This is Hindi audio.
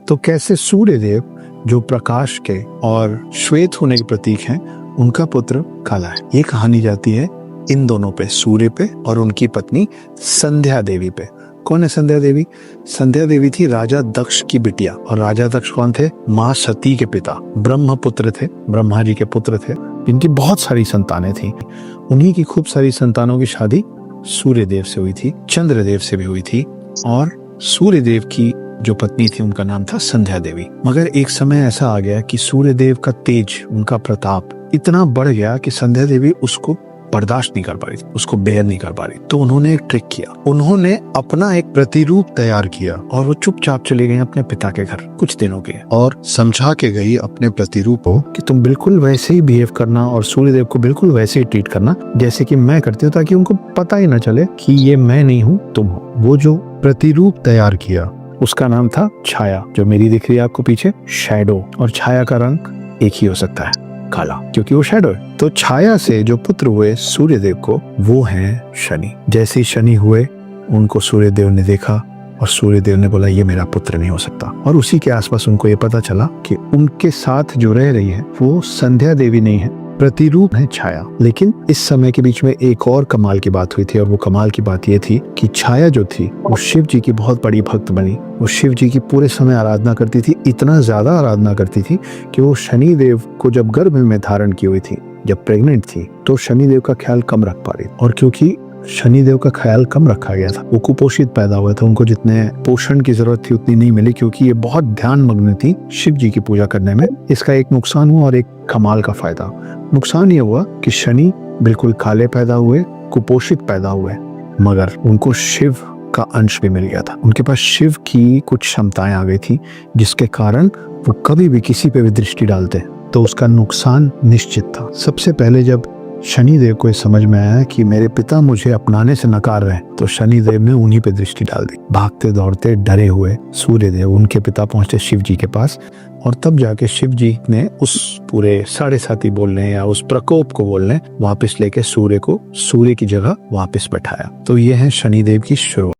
तो कैसे सूर्य देव जो प्रकाश के और श्वेत होने के प्रतीक हैं, उनका पुत्र काला है। ये कहानी जाती है इन दोनों पे, सूर्य पे और उनकी पत्नी संध्या देवी पे। कौन है संध्या देवी? संध्या देवी थी राजा दक्ष की बिटिया। और राजा दक्ष कौन थे? माँ सती के पिता, ब्रह्मपुत्र थे, ब्रह्मा जी के पुत्र थे, जिनकी बहुत सारी संतानें थी। उन्हीं की खूब सारी संतानों की शादी सूर्य देव से हुई थी, चंद्र देव से भी हुई थी। और सूर्य देव की जो पत्नी थी उनका नाम था संध्या देवी। मगर एक समय ऐसा आ गया कि सूर्य देव का तेज, उनका प्रताप इतना बढ़ गया कि संध्या देवी उसको बर्दाश्त नहीं कर पा रही थी, उसको बेयर नहीं कर पा रही। तो उन्होंने एक ट्रिक किया, उन्होंने अपना एक प्रतिरूप तैयार किया और वो चुपचाप चली गई अपने पिता के घर कुछ दिनों के, और समझा के गई अपने प्रतिरूप को कि तुम बिल्कुल वैसे ही बिहेव करना और सूर्यदेव को बिल्कुल वैसे ही ट्रीट करना जैसे कि मैं करती हूँ, ताकि उनको पता ही ना चले कि ये मैं नहीं हूँ, तुम हो। वो जो प्रतिरूप तैयार किया उसका नाम था छाया, जो मेरी दिख रही है आपको पीछे, शैडो। और छाया का रंग एक ही हो सकता है, काला, क्योंकि वो शैडो है। तो छाया से जो पुत्र हुए सूर्यदेव को, वो हैं शनि। जैसे ही शनि हुए, उनको सूर्यदेव ने देखा और सूर्यदेव ने बोला ये मेरा पुत्र नहीं हो सकता। और उसी के आसपास उनको ये पता चला कि उनके साथ जो रह रही है वो संध्या देवी नहीं है, प्रतिरूप है छाया। लेकिन इस समय के बीच में एक और कमाल की बात हुई थी, और वो कमाल की बात ये थी कि छाया जो थी वो शिव जी की बहुत बड़ी भक्त बनी। वो शिव जी की पूरे समय आराधना करती थी, इतना ज्यादा आराधना करती थी कि वो शनि देव को जब गर्भ में धारण की हुई थी, जब प्रेग्नेंट थी, तो शनि देव का ख्याल कम रख पा रही। और क्योंकि शनि देव का ख्याल कम रखा गया था, वो कुपोषित पैदा हुआ था, उनको जितने पोषण की जरूरत थी उतनी नहीं मिली, क्योंकि ये बहुत ध्यान मग्न थी शिव जी की पूजा करने में। इसका एक नुकसान हुआ और एक कमाल का फायदा। नुकसान ये हुआ कि शनि बिल्कुल काले पैदा हुए, कुपोषित पैदा हुए, मगर उनको शिव का अंश भी मिल गया था। उनके पास शिव की कुछ क्षमताएं आ गई थी, जिसके कारण वो कभी भी किसी पे भी दृष्टि डालते तो उसका नुकसान निश्चित था। सबसे पहले जब शनि देव को समझ में आया कि मेरे पिता मुझे अपनाने से नकार रहे हैं, तो शनि देव ने उन्हीं पे दृष्टि डाल दी। भागते दौड़ते डरे हुए सूर्य देव उनके पिता पहुंचे शिव जी के पास, और तब जाके शिव जी ने उस पूरे साढ़े साती बोलने या उस प्रकोप को बोलने वापस लेके सूर्य को सूर्य की जगह वापस बैठाया। तो ये है शनि देव की शुरुआत।